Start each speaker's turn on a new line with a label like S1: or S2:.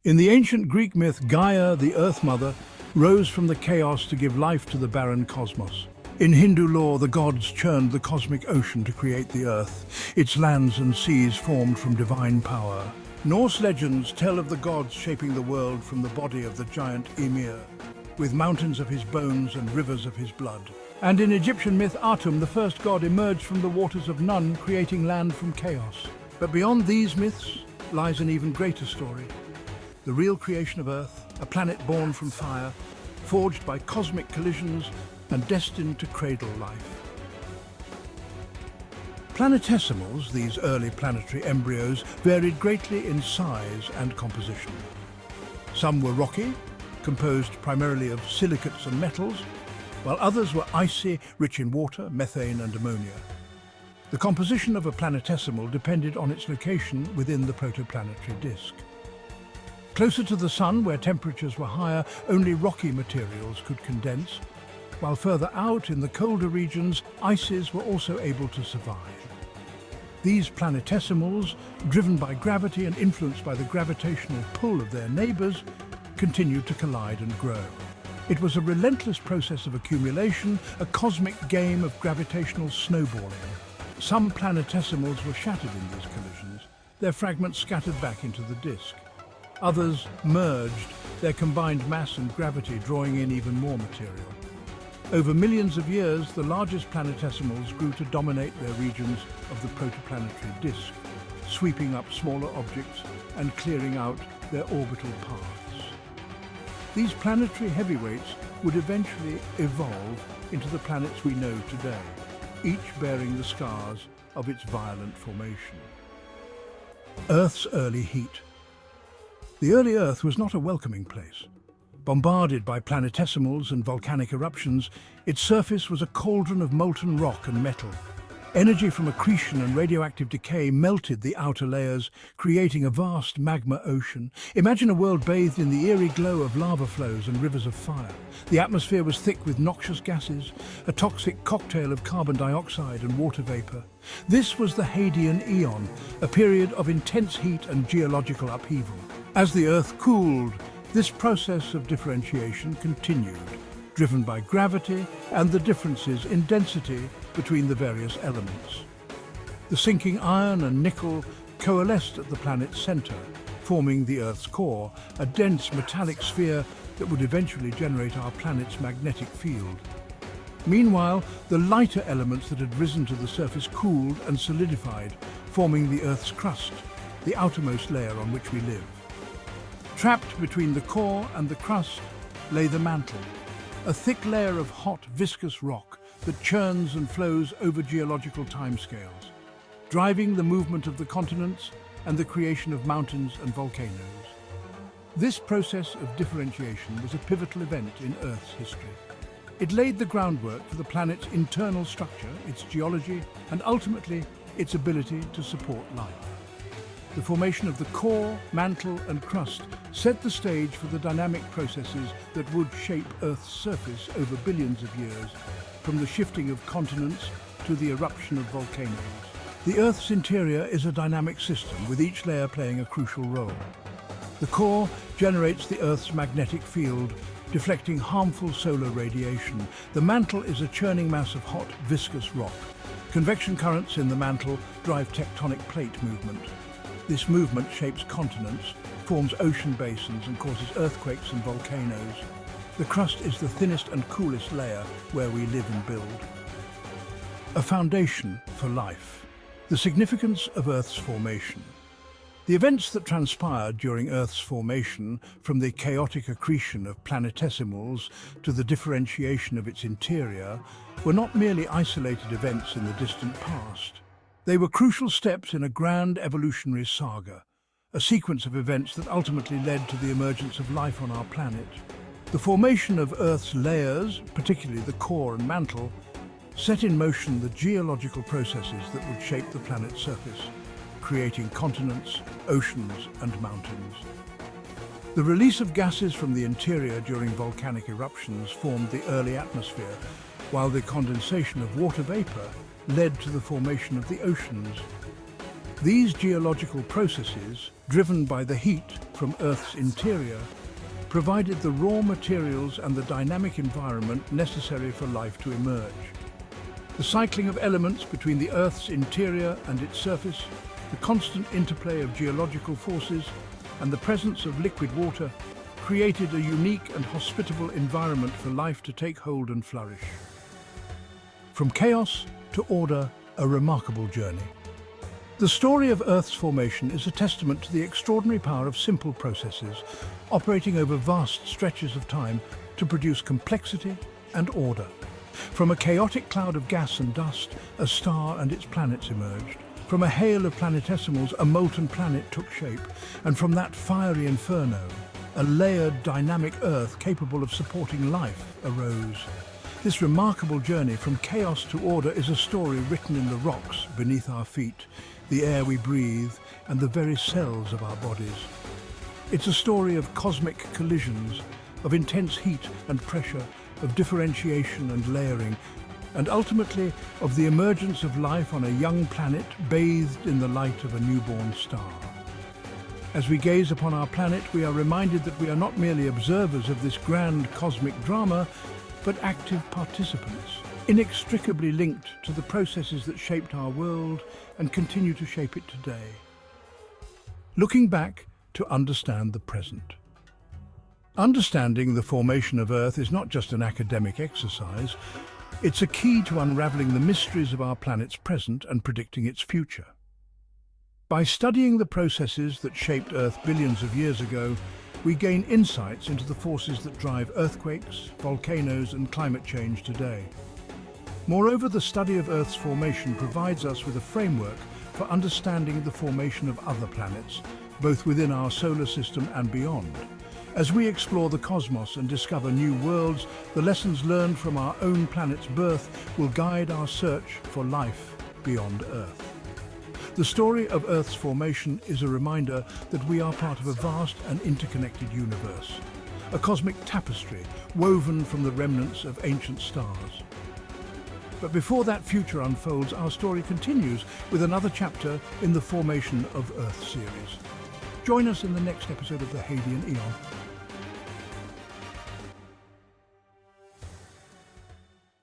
S1: In the ancient Greek myth, Gaia, the Earth Mother, rose from the chaos to give life to the barren cosmos. In Hindu lore, the gods churned the cosmic ocean to create the Earth. Its lands and seas formed from divine power. Norse legends tell of the gods shaping the world from the body of the giant Ymir, with mountains of his bones and rivers of his blood. And in Egyptian myth, Atum, the first god, emerged from the waters of Nun, creating land from chaos. But beyond these myths lies an even greater story. The real creation of Earth, a planet born from fire, forged by cosmic collisions and destined to cradle life. Planetesimals, these early planetary embryos, varied greatly in size and composition. Some were rocky, composed primarily of silicates and metals, while others were icy, rich in water, methane and ammonia. The composition of a planetesimal depended on its location within the protoplanetary disk. Closer to the Sun, where temperatures were higher, only rocky materials could condense, while further out in the colder regions, ices were also able to survive. These planetesimals, driven by gravity and influenced by the gravitational pull of their neighbours, continued to collide and grow. It was a relentless process of accumulation, a cosmic game of gravitational snowballing. Some planetesimals were shattered in these collisions, their fragments scattered back into the disk. Others merged, their combined mass and gravity drawing in even more material. Over millions of years, the largest planetesimals grew to dominate their regions of the protoplanetary disk, sweeping up smaller objects and clearing out their orbital paths. These planetary heavyweights would eventually evolve into the planets we know today, each bearing the scars of its violent formation. Earth's early heat. The early Earth was not a welcoming place. Bombarded by planetesimals and volcanic eruptions, its surface was a cauldron of molten rock and metal. Energy from accretion and radioactive decay melted the outer layers, creating a vast magma ocean. Imagine a world bathed in the eerie glow of lava flows and rivers of fire. The atmosphere was thick with noxious gases, a toxic cocktail of carbon dioxide and water vapor. This was the Hadean Eon, a period of intense heat and geological upheaval. As the Earth cooled, this process of differentiation continued, driven by gravity and the differences in density between the various elements. The sinking iron and nickel coalesced at the planet's center, forming the Earth's core, a dense metallic sphere that would eventually generate our planet's magnetic field. Meanwhile, the lighter elements that had risen to the surface cooled and solidified, forming the Earth's crust, the outermost layer on which we live. Trapped between the core and the crust lay the mantle, a thick layer of hot, viscous rock that churns and flows over geological timescales, driving the movement of the continents and the creation of mountains and volcanoes. This process of differentiation was a pivotal event in Earth's history. It laid the groundwork for the planet's internal structure, its geology, and ultimately its ability to support life. The formation of the core, mantle, and crust set the stage for the dynamic processes that would shape Earth's surface over billions of years, from the shifting of continents to the eruption of volcanoes. The Earth's interior is a dynamic system, with each layer playing a crucial role. The core generates the Earth's magnetic field, deflecting harmful solar radiation. The mantle is a churning mass of hot, viscous rock. Convection currents in the mantle drive tectonic plate movement. This movement shapes continents, forms ocean basins and causes earthquakes and volcanoes. The crust is the thinnest and coolest layer where we live and build. A foundation for life. The significance of Earth's formation. The events that transpired during Earth's formation, from the chaotic accretion of planetesimals to the differentiation of its interior, were not merely isolated events in the distant past. They were crucial steps in a grand evolutionary saga, a sequence of events that ultimately led to the emergence of life on our planet. The formation of Earth's layers, particularly the core and mantle, set in motion the geological processes that would shape the planet's surface, creating continents, oceans, and mountains. The release of gases from the interior during volcanic eruptions formed the early atmosphere, while the condensation of water vapor led to the formation of the oceans. These geological processes, driven by the heat from Earth's interior, provided the raw materials and the dynamic environment necessary for life to emerge. The cycling of elements between the Earth's interior and its surface, the constant interplay of geological forces, and the presence of liquid water created a unique and hospitable environment for life to take hold and flourish. From chaos to order, a remarkable journey. The story of Earth's formation is a testament to the extraordinary power of simple processes operating over vast stretches of time to produce complexity and order. From a chaotic cloud of gas and dust, a star and its planets emerged. From a hail of planetesimals, a molten planet took shape. And from that fiery inferno, a layered, dynamic Earth capable of supporting life arose. This remarkable journey from chaos to order is a story written in the rocks beneath our feet, the air we breathe, and the very cells of our bodies. It's a story of cosmic collisions, of intense heat and pressure, of differentiation and layering, and ultimately of the emergence of life on a young planet bathed in the light of a newborn star. As we gaze upon our planet, we are reminded that we are not merely observers of this grand cosmic drama, but active participants, inextricably linked to the processes that shaped our world and continue to shape it today. Looking back to understand the present. Understanding the formation of Earth is not just an academic exercise, it's a key to unraveling the mysteries of our planet's present and predicting its future. By studying the processes that shaped Earth billions of years ago, we gain insights into the forces that drive earthquakes, volcanoes, and climate change today. Moreover, the study of Earth's formation provides us with a framework for understanding the formation of other planets, both within our solar system and beyond. As we explore the cosmos and discover new worlds, the lessons learned from our own planet's birth will guide our search for life beyond Earth. The story of Earth's formation is a reminder that we are part of a vast and interconnected universe, a cosmic tapestry woven from the remnants of ancient stars. But before that future unfolds, our story continues with another chapter in the Formation of Earth series. Join us in the next episode of the Hadean Eon.